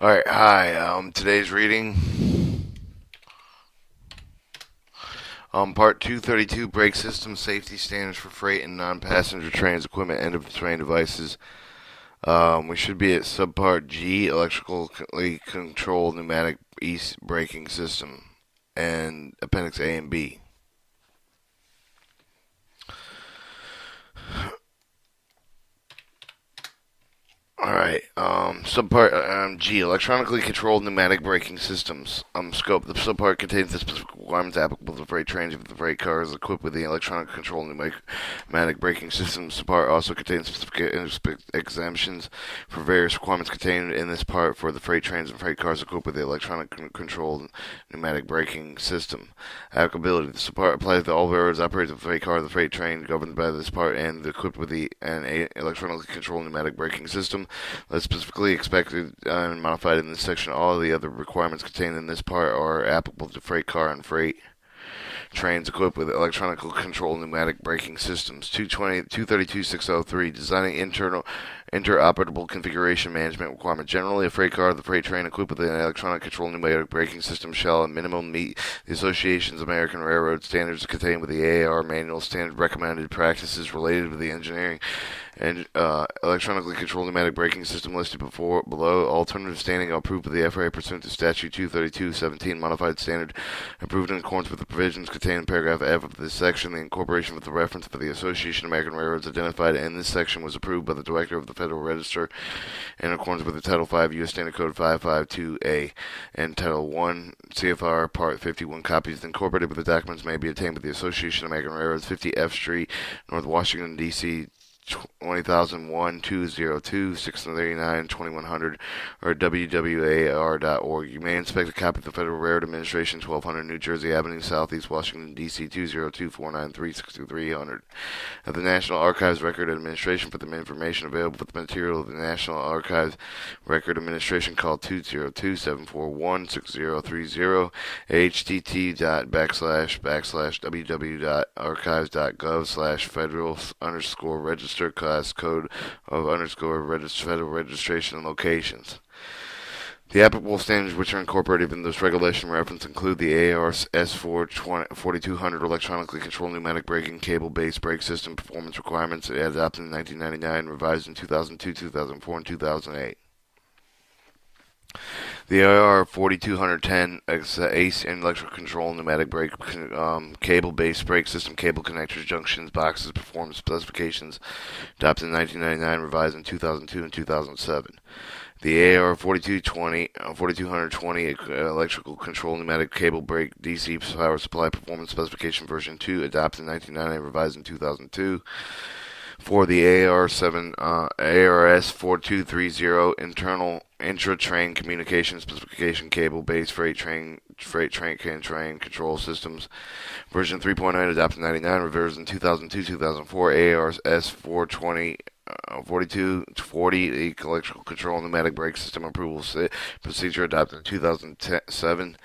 Alright, hi. Today's reading, Part 232, Brake System Safety Standards for Freight and Non-Passenger Trains, Equipment, End-of-Train Devices. We should be at Subpart G, Electrically Controlled Pneumatic Braking System, and Appendix A and B. Alright, subpart G, electronically controlled pneumatic braking systems. Scope. The subpart contains the specific requirements applicable to freight trains if the freight car is equipped with the electronic controlled pneumatic braking system. Subpart also contains specific exemptions for various requirements contained in this part for the freight trains and freight cars equipped with the electronic controlled pneumatic braking system. Applicability. The subpart applies to all railroads operating the freight car or the freight train governed by this part and equipped with an electronically controlled pneumatic braking system. As specifically expected and modified in this section, all of the other requirements contained in this part are applicable to freight car and freight trains equipped with electronically controlled pneumatic braking systems. 232.603, designing interoperable configuration management requirement. Generally, a freight car or the freight train equipped with an electronic controlled pneumatic braking system shall at minimum meet the Association's American Railroad standards contained with the AAR manual standard recommended practices related to the engineering and electronically controlled pneumatic braking system listed below. Alternative standing are approved by the FRA pursuant to Statute 232.17 modified standard approved in accordance with the provisions contained in paragraph F of this section. The incorporation with the reference for the Association of American Railroads identified in this section was approved by the Director of the Federal Register in accordance with the Title 5 U.S. Standard Code 552A and Title 1 CFR Part 51. Copies incorporated with the documents may be obtained by the Association of American Railroads, 50 F Street, North Washington, D.C. 20,001 202 639 2100 or wwar.org. You may inspect a copy of the Federal Railroad Administration, 1200 New Jersey Avenue, Southeast Washington, D.C. 202 493 62300. At the National Archives Record Administration for the information available with the material of the National Archives Record Administration, call 202-741-6030, http://www.archives.gov/federal_register class code of federal registration and locations. The applicable standards which are incorporated in this regulation reference include the AARS S4200 electronically controlled pneumatic braking cable-based brake system performance requirements adopted in 1999, revised in 2002, 2004, and 2008. The AR 4210 ACE and electrical control pneumatic brake cable-based brake system, cable connectors, junctions, boxes, performance specifications, adopted in 1999, revised in 2002 and 2007. The AR 4220 electrical control pneumatic cable brake DC power supply performance specification version 2, adopted in 1999, revised in 2002. For the ARS 4230 internal intra-train communication specification cable-based freight train control systems, version 3.9, adopted in 99, revised in 2002, 2004. ARS 420 4240 electrical control pneumatic brake system approval procedure, adopted in 2007.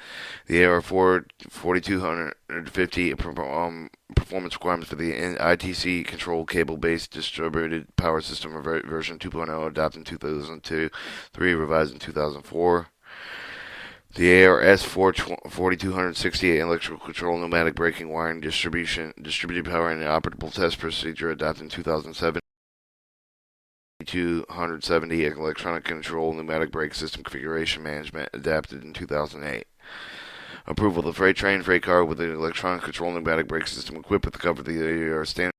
The AR 4250 performance requirements for the ITC control cable-based distributed power system version 2.0, adopted in 2002, 3, revised in 2004. The ARS 4260 electrical control pneumatic braking wiring distributed power and operable test procedure, adopted in 2007. 270 electronic control pneumatic brake system configuration management, adapted in 2008. Approval of the freight train, freight car with an electronic control pneumatic brake system equipped with the cover of the AR standard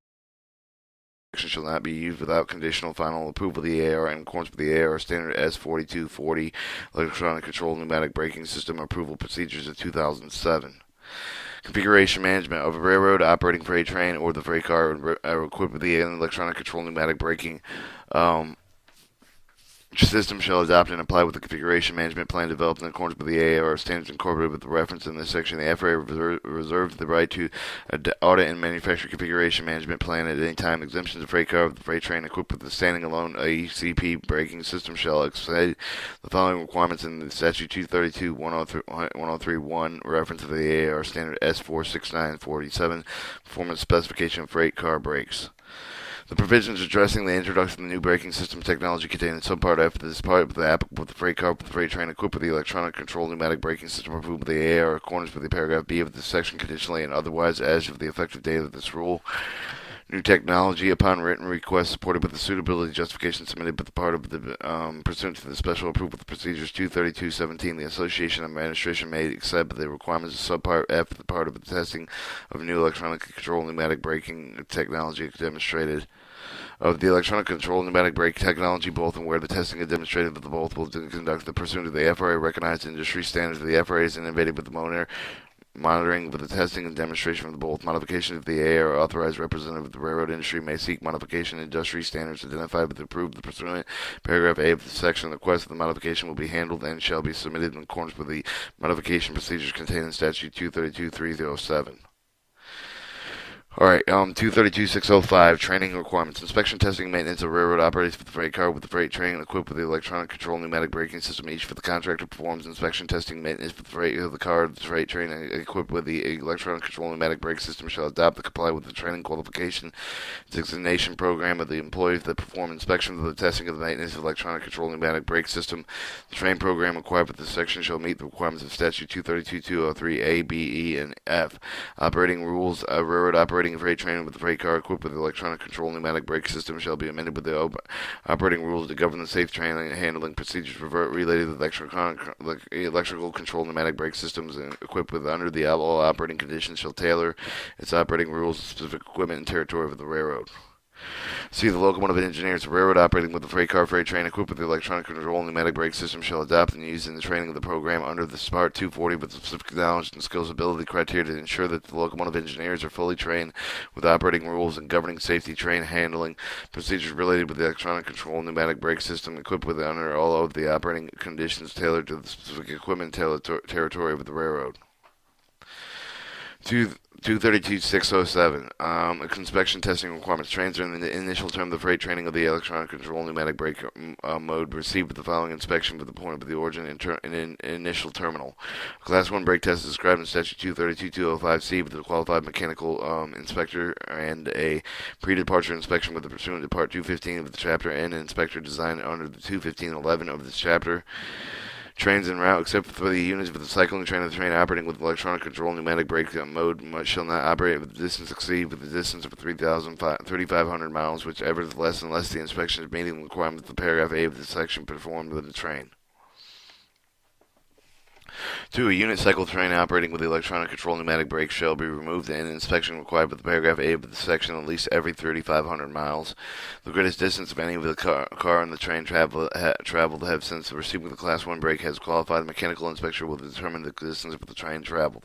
shall not be used without conditional final approval of the AR in accordance with the AR standard S4240 electronic control pneumatic braking system approval procedures of 2007. Configuration management of a railroad operating freight train or the freight car equipped with the electronic control pneumatic braking system shall adopt and apply with the configuration management plan developed in accordance with the AAR standards incorporated with the reference in this section. The FRA reserves the right to audit and manufacture configuration management plan at any time. Exemptions of freight car of the freight train equipped with the standing alone ACP braking system shall exceed the following requirements in the Statute 232.103.1 reference to the AAR standard S46947 performance specification of freight car brakes. The provisions addressing the introduction of the new braking system technology contained in Subpart F is part of the applicable with the freight car with the freight train equipped with the electronic control pneumatic braking system approved by the AAR accordance with the paragraph B of this section conditionally and otherwise as of the effective date of this rule. New technology upon written request supported by the suitability justification submitted by the part of the pursuant to the special approval of procedures 232.17. The Association of Administration may accept the requirements of Subpart F, the part of the testing of new electronic control pneumatic braking technology demonstrated. Of the electronic control pneumatic brake technology, both and where the testing is demonstrated that the both will conduct the pursuant to the FRA recognized industry standards of the FRA is innovative with the monitoring with the testing and demonstration of the both modification of the AAR authorized representative of the railroad industry may seek modification in industry standards identified with approved the pursuant paragraph A of the section. The request of the modification will be handled and shall be submitted in accordance with the modification procedures contained in statute 232.307. Alright, 232.605, training requirements. Inspection, testing, maintenance of railroad operators for the freight car with the freight train equipped with the electronic control pneumatic braking system. Each for the contractor performs inspection, testing, maintenance for the freight of the car, the freight train equipped with the electronic control pneumatic brake system shall adopt and comply with the training qualification designation program of the employees that perform inspection of the testing of the maintenance of electronic control pneumatic brake system. The train program required for this section shall meet the requirements of statute 232.203 A, B, E, and F. Operating rules, railroad operating freight train with the freight car equipped with the electronic control pneumatic brake system shall be amended with the operating rules to govern the safe train handling procedures related to the electrical control pneumatic brake systems and equipped with under the all operating conditions shall tailor its operating rules to specific equipment and territory of the railroad. See, the locomotive engineers, the railroad operating with the freight car, freight train equipped with the electronic control pneumatic brake system shall adopt and use in the training of the program under the Part 240 with specific knowledge and skills ability criteria to ensure that the locomotive engineers are fully trained with operating rules and governing safety train handling procedures related with the electronic control pneumatic brake system equipped with under all of the operating conditions tailored to the specific equipment territory of the railroad. 232.607. Inspection testing requirements. Trains are in the initial term of the freight training of the electronic control pneumatic brake mode received the following inspection with the point of the origin in initial terminal. Class 1 brake test is described in statute 232.205C with the qualified mechanical inspector and a pre-departure inspection with the pursuant to part 215 of the chapter and an inspector designed under the 215.11 of this chapter. Trains en route, except for the units of the cycling train of the train operating with electronic control pneumatic brake mode, shall not operate with the distance exceed with the distance of 3,500 miles, whichever is less unless the inspection is meeting the requirements of the paragraph A of the section performed with the train. 2. A unit cycle train operating with the electronic control pneumatic brake shall be removed and inspection required with the paragraph A of the section at least every 3,500 miles. The greatest distance of any of the car and the train traveled have since receiving the Class 1 brake has qualified mechanical inspector will determine the distance of the train traveled.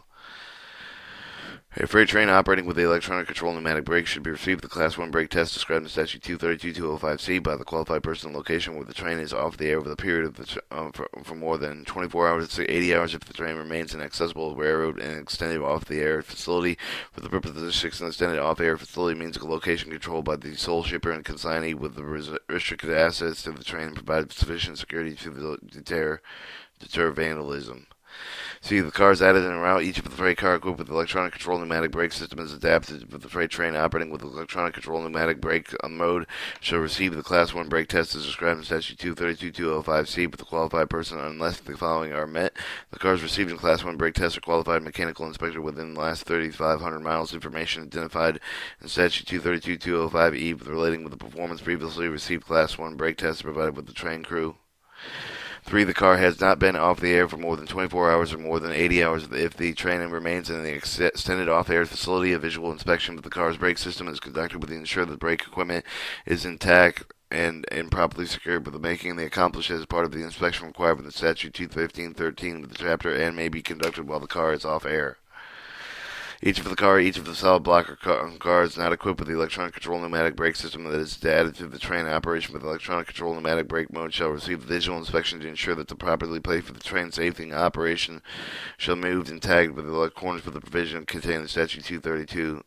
A freight train operating with the electronic control pneumatic brake should be received the Class 1 brake test described in Statute 232.205C by the qualified person in location where the train is off the air over the period of for more than 24 hours to 80 hours if the train remains inaccessible railroad and extended off-the-air facility. For the purpose of this, an extended off-air facility means a location controlled by the sole shipper and consignee with the restricted access to the train and provide sufficient security to deter vandalism. See, the cars added en route, each of the freight car equipped with the electronic control pneumatic brake system is adapted with the freight train operating with the electronic control pneumatic brake mode shall receive the Class 1 brake test as described in Statute 232.205C with the qualified person unless the following are met. The cars received in Class 1 brake test are qualified mechanical inspector within the last 3,500 miles. Information identified in Statute 232.205E relating with the performance previously received Class 1 brake test provided with the train crew. 3. The car has not been off the air for more than 24 hours or more than 80 hours. If the train remains in the extended off-air facility, a visual inspection of the car's brake system is conducted with the ensure that brake equipment is intact and properly secured, but the making the accomplished as part of the inspection required by the Statute 215.13 with the chapter and may be conducted while the car is off air. Each of the solid block cars not equipped with the electronic control pneumatic brake system that is added to the train operation with electronic control pneumatic brake mode shall receive visual inspection to ensure that the properly placed for the train safety and operation shall move and tagged with the accordance with the provision contained in Statute 232.15.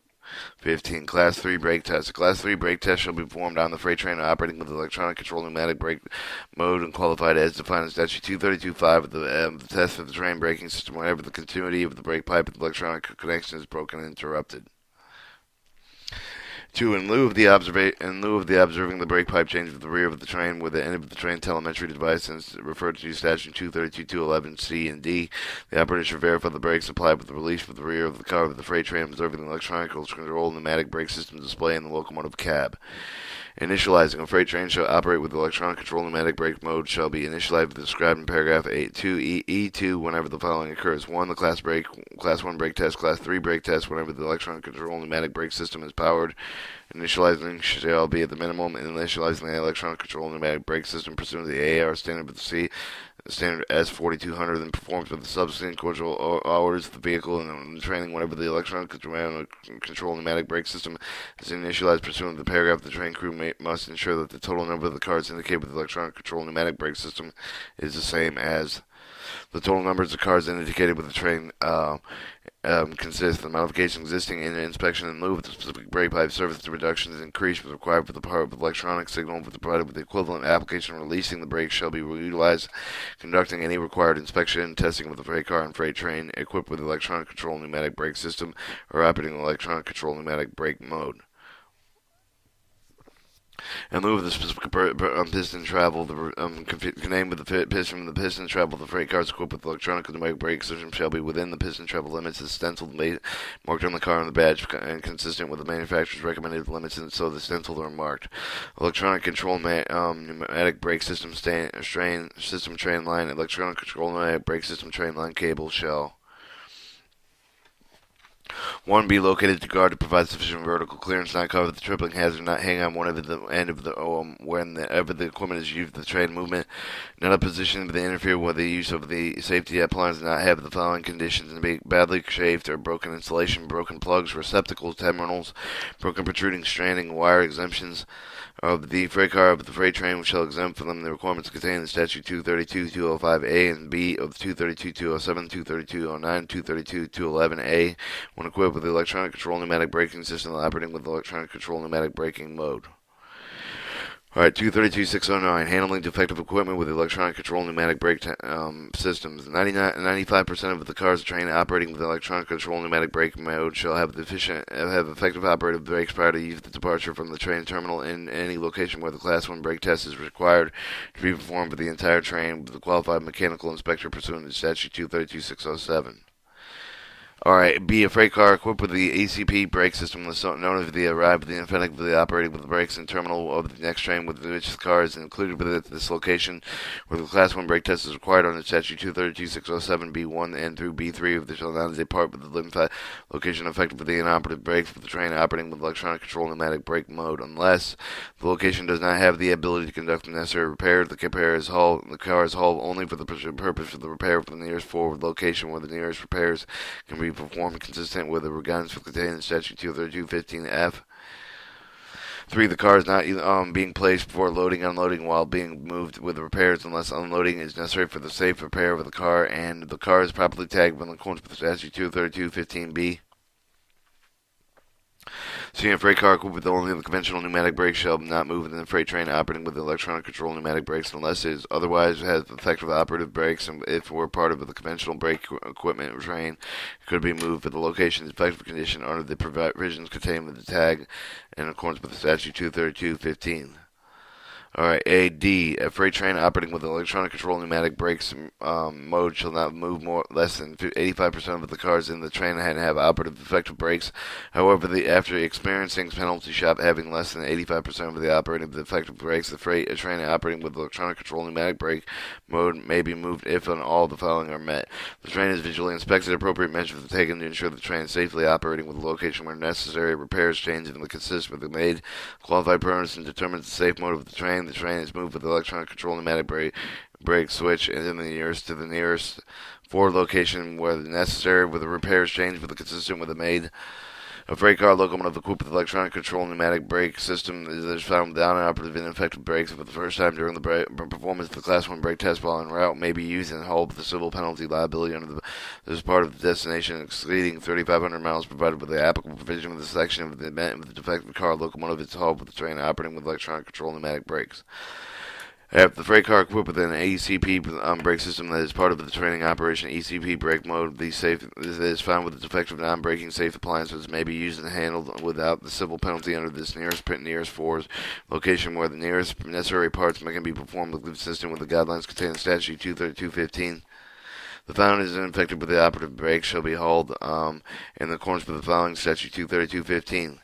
Class 3 brake test. The Class 3 brake test shall be performed on the freight train operating with the electronic control pneumatic brake mode and qualified as defined in Statute 232.5 of the test of the train braking system whenever the continuity of the brake pipe and the electronic connection is broken and interrupted. 2. In lieu of the observing the brake pipe change of the rear of the train with the end of the train telemetry device, and referred to statute 232.211c and d, the operator should verify the brakes applied with the release with the rear of the car of the freight train, observing the electronic control pneumatic brake system display in the locomotive cab. Initializing a freight train shall operate with the electronic control pneumatic brake mode shall be initialized with described in paragraph 8.2 E2 whenever the following occurs. 1. The class 1 brake test, class 3 brake test whenever the electronic control pneumatic brake system is powered. Initializing shall be at the minimum, and initializing the electronic control pneumatic brake system pursuant to the AAR standard with C standard S4200, then performs with the subsequent control hours of the vehicle and training whenever the electronic control pneumatic brake system is initialized pursuant to the paragraph. The train crew must ensure that the total number of the cars indicated with the electronic control pneumatic brake system is the same as the total numbers of cars indicated with the train consists of the modification existing in inspection in lieu of the specific brake pipe service. The reduction is increased was required for the part of the electronic signal provided with the equivalent application. Releasing the brakes shall be utilized conducting any required inspection and testing with the freight car and freight train equipped with electronic control pneumatic brake system or operating electronic control pneumatic brake mode. In lieu of the specific piston travel, the name of the piston from the piston travel, the freight cars equipped with electronic pneumatic brake system shall be within the piston travel limits as stenciled marked on the car and the badge and consistent with the manufacturer's recommended limits, and so the stenciled are marked. Electronic control pneumatic brake system train line, electronic control pneumatic brake system train line cable shall 1. Be located to guard to provide sufficient vertical clearance, not cover the tripling hazard, not hang on one of the end of the whenever the equipment is used for the train movement, not a position that interfere with the use of the safety appliance, not have the following conditions, and be badly chafed or broken insulation, broken plugs, receptacles, terminals, broken protruding stranding, wire exemptions of the freight car of the freight train, which shall exempt from them the requirements contained in statute 232.205a and b of 232.207, 232.209, 232.211a, when equipped with the electronic control pneumatic braking system operating with electronic control pneumatic braking mode. Alright, 232.609, handling defective equipment with electronic control pneumatic brake systems. 95% of the cars train operating with electronic control pneumatic brake mode shall have effective operative brakes prior to the departure from the train terminal in any location where the Class 1 brake test is required to be performed for the entire train with the qualified mechanical inspector pursuant to Statute 232.607. Alright, B. A freight car equipped with the ACP brake system known as the arrive with the effectively operating with the brakes and terminal of the next train with which the car is included with it at this location where the Class 1 brake test is required under Statute 232.607 B1 and through B3 of the shall not depart with the location effective with the inoperative brakes for the train operating with electronic control pneumatic brake mode unless the location does not have the ability to conduct the necessary repair. The car is hauled only for the purpose of the repair from the nearest forward location where the nearest repairs can be performed consistent with the guidance contained in Statute 232.15f. 3. The car is not being placed before loading, unloading, while being moved with repairs unless unloading is necessary for the safe repair of the car, and the car is properly tagged in accordance with Statute 232.15b. C. A freight car equipped with only the conventional pneumatic brakes shall not move within the freight train operating with the electronic control pneumatic brakes unless it is otherwise has effective operative brakes, and if it were part of the conventional brake equipment train, it could be moved for the location's effective condition under the provisions contained with the tag in accordance with the Statute 232.15. Alright, A. D. A freight train operating with electronic control pneumatic brakes mode shall not move less than 85% of the cars in the train and have operative effective brakes. However, after experiencing penalty shop having less than 85% of the operative effective brakes, the train operating with electronic control pneumatic brake mode may be moved if and all the following are met. The train is visually inspected, appropriate measures are taken to ensure the train is safely operating with a location where necessary repairs, changes, and the consist with the made qualified person determines the safe mode of the train. The train is moved with the electronic control pneumatic brake switch and then the nearest forward location where necessary with the repairs changed with the consistent with the made. A freight car locomotive equipped with electronic control pneumatic brake system is found without operative ineffective brakes for the first time during the performance of the Class 1 brake test while en route may be used and hauled with the civil penalty liability under this part of the destination exceeding 3,500 miles provided with the applicable provision of the section of the event with the defective car locomotive is hauled with the train operating with electronic control pneumatic brakes. If the freight car equipped with an ECP brake system that is part of the training operation ECP brake mode, the safe is found with defective non-braking safe appliances may be used and handled without the civil penalty under this nearest force location where the nearest necessary parts can be performed consistent with the guidelines contained in Statute 232.15. The found is infected with the operative brake shall be hauled in accordance with the following Statute 232.15.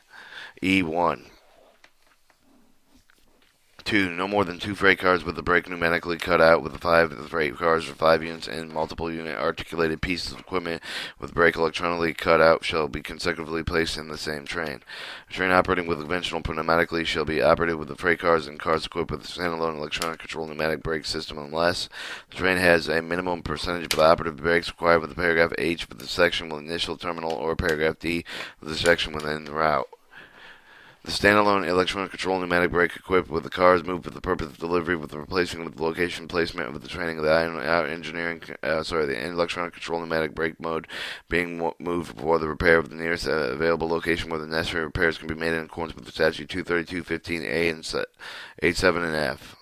E1. 2. No more than 2 freight cars with the brake pneumatically cut out with the 5 freight cars or 5 units and multiple unit articulated pieces of equipment with brake electronically cut out shall be consecutively placed in the same train. A train operating with conventional pneumatically shall be operated with the freight cars and cars equipped with a standalone electronic control pneumatic brake system unless the train has a minimum percentage of the operative brakes required with the paragraph H for the section with initial terminal or paragraph D of the section within the route. The standalone electronic control pneumatic brake equipped with the cars moved for the purpose of delivery with the replacing with the location placement of the training of the electronic control pneumatic brake mode being moved for the repair of the nearest available location where the necessary repairs can be made in accordance with the statute 232.15a and 8.7 and F.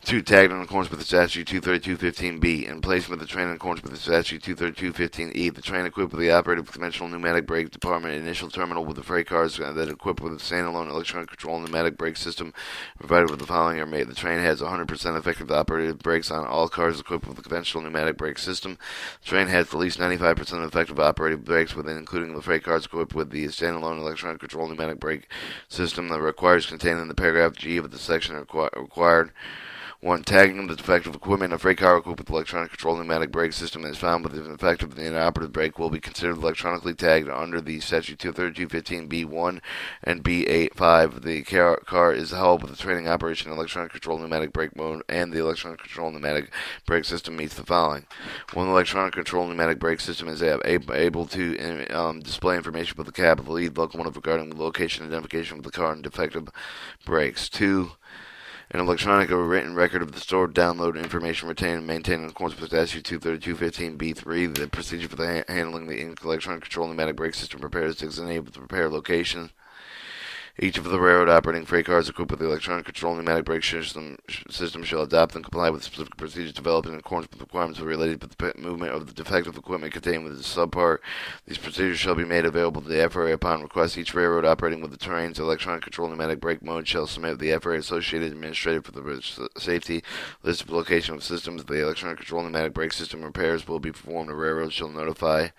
2. Tagged in accordance with the statute 232.15b and placed with the train in accordance with the statute 232.15e. The train equipped with the operative conventional pneumatic brake department initial terminal with the freight cars that equipped with a standalone electronic control pneumatic brake system provided with the following are made. The train has 100% effective operative brakes on all cars equipped with the conventional pneumatic brake system. The train has at least 95% effective operative brakes within including the freight cars equipped with the standalone electronic control pneumatic brake system. The requires contained in the paragraph G of the section required. 1. Tagging the defective equipment. A freight car equipped with electronic control pneumatic brake system is found with an effective and inoperative brake will be considered electronically tagged under the statute 232.15b1 and b8.5. The car is held with the training operation electronic control pneumatic brake mode and the electronic control pneumatic brake system meets the following. 1. The electronic control pneumatic brake system is able to display information with the cab of the lead locomotive regarding the location and identification of the car and defective brakes. 2. An electronic or written record of the stored download information retained and maintained in accordance with statute 232.15b3. The procedure for handling the electronic control pneumatic brake system prepared is designated with the repair location. Each of the railroad operating freight cars equipped with the electronic control pneumatic brake system shall adopt and comply with specific procedures developed in accordance with requirements related to the movement of the defective equipment contained within the subpart. These procedures shall be made available to the FRA upon request. Each railroad operating with the train's electronic control pneumatic brake mode shall submit the FRA Associated Administrative for the safety list of location of systems. The electronic control pneumatic brake system repairs will be performed. The railroad shall notify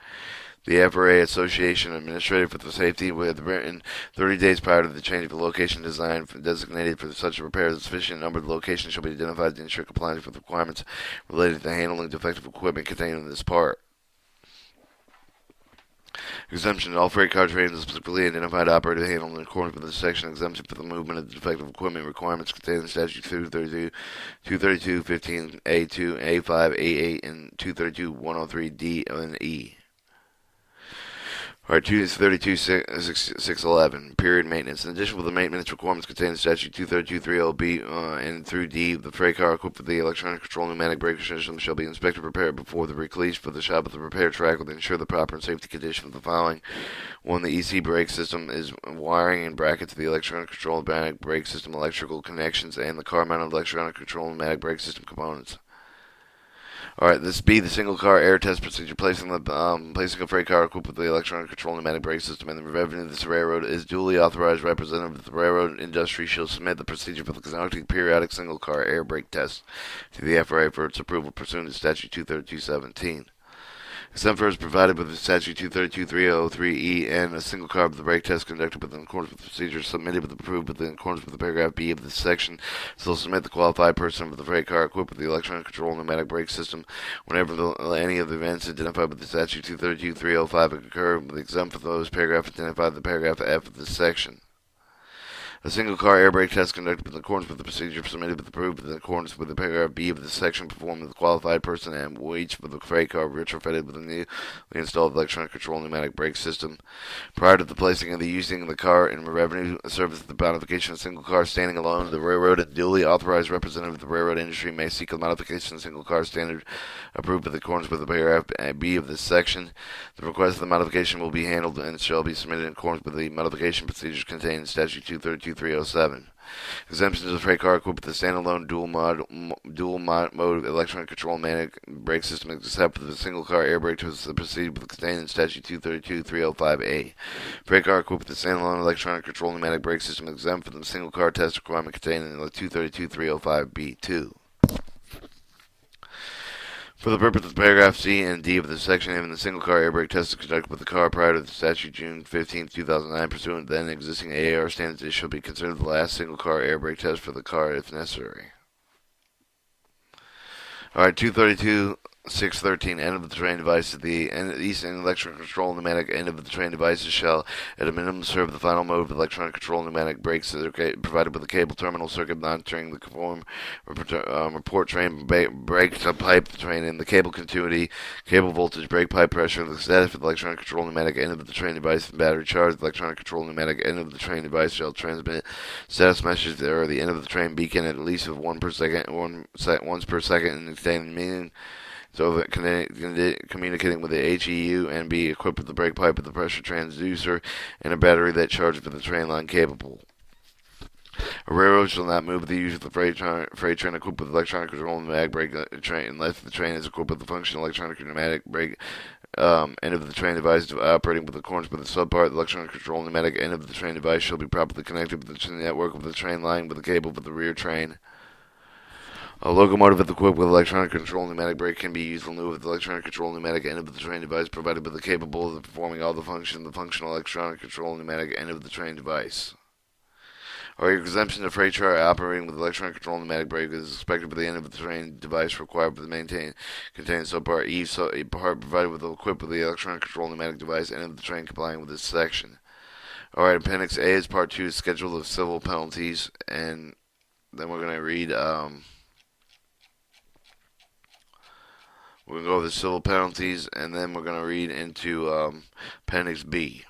the FRA Association Administrative for the Safety with written 30 days prior to the change of the location design designated for such repairs. A sufficient number of locations shall be identified to ensure compliance with requirements related to handling defective equipment contained in this part. Exemption. All freight car trains are specifically identified operated handled in accordance with this section. Exemption for the movement of the defective equipment requirements contained in statute 232, 15, A2, A5, A8, and 232.103D and E. Alright, 232.611, period maintenance. In addition to the maintenance requirements contained in statute 232.30b and through D, the freight car equipped with the electronic control pneumatic brake system shall be inspected and prepared before the release for the shop of the repair track will ensure the proper and safety condition of the following. 1. The EC brake system is wiring and brackets to the electronic control pneumatic brake system electrical connections and the car-mounted electronic control pneumatic brake system components. Alright, this B, the single car air test procedure, placing a freight car equipped with the electronic control pneumatic brake system and the revenue of this railroad is duly authorized representative of the railroad industry shall submit the procedure for the conducting periodic single car air brake test to the FRA for its approval pursuant to statute 232.17. Exempt is provided with the statute 232.303e and a single car of the brake test conducted within accordance with procedures submitted with approved within accordance with the paragraph B of this section. So submit the qualified person of the freight car equipped with the electronic control pneumatic brake system whenever any of the events identified with the statute 232.305 occur. With exempt for those paragraph identified the paragraph F of this section. A single car air brake test conducted in accordance with the procedure submitted with approved in accordance with the paragraph B of this section performed with a qualified person and each for the freight car retrofitted with a newly installed electronic control pneumatic brake system. Prior to the placing of the using the car in revenue service, the modification of a single car standing alone, the railroad and duly authorized representative of the railroad industry may seek a modification of single car standard approved in accordance with the paragraph B of this section. The request of the modification will be handled and shall be submitted in accordance with the modification procedures contained in statute 232.307. Exemptions of the freight car equipped with a standalone dual mode electronic control pneumatic brake system, except for the single car air brake to proceed with contained in Statute 232-305A. Freight car equipped with a standalone electronic control pneumatic brake system, exempt from the single car test requirement contained in 232-305B2. For the purpose of paragraph C and D of this section, even the single car air brake test is conducted with the car prior to the statute June 15, 2009, pursuant to then existing AAR standards, it shall be considered the last single car air brake test for the car if necessary. Alright, 232.613, end of the train devices. The east and electronic control pneumatic end of the train devices shall, at a minimum, serve the final mode of electronic control pneumatic brakes that are provided with a cable terminal circuit monitoring the conform report train brake pipe train and the cable continuity, cable voltage, brake pipe pressure, the status of the electronic control pneumatic end of the train device and battery charge. The electronic control pneumatic end of the train device shall transmit status messages that are the end of the train beacon at least of once per second, and extending meaning. So communicating with the HEU and be equipped with the brake pipe with the pressure transducer and a battery that charges for the train line capable. A railroad shall not move the use of the freight train equipped with electronic control pneumatic brake train unless the train is equipped with the functional electronic pneumatic brake end of the train device operating with accordance with the subpart. The electronic control pneumatic end of the train device shall be properly connected with the network of the train line with the cable for the rear train. A locomotive equipped with electronic control pneumatic brake can be used only with the electronic control pneumatic end of the train device provided with the capable of performing all the functions of the functional electronic control pneumatic end of the train device. Or exemption of freight car operating with electronic control pneumatic brake is expected by the end of the train device required for the contained subpart E part provided with equipped with the electronic control pneumatic device end of the train complying with this section. Alright, Appendix A is Part 2, Schedule of Civil Penalties, and then we're going to read we're going to go over the civil penalties, and then we're going to read into Appendix B.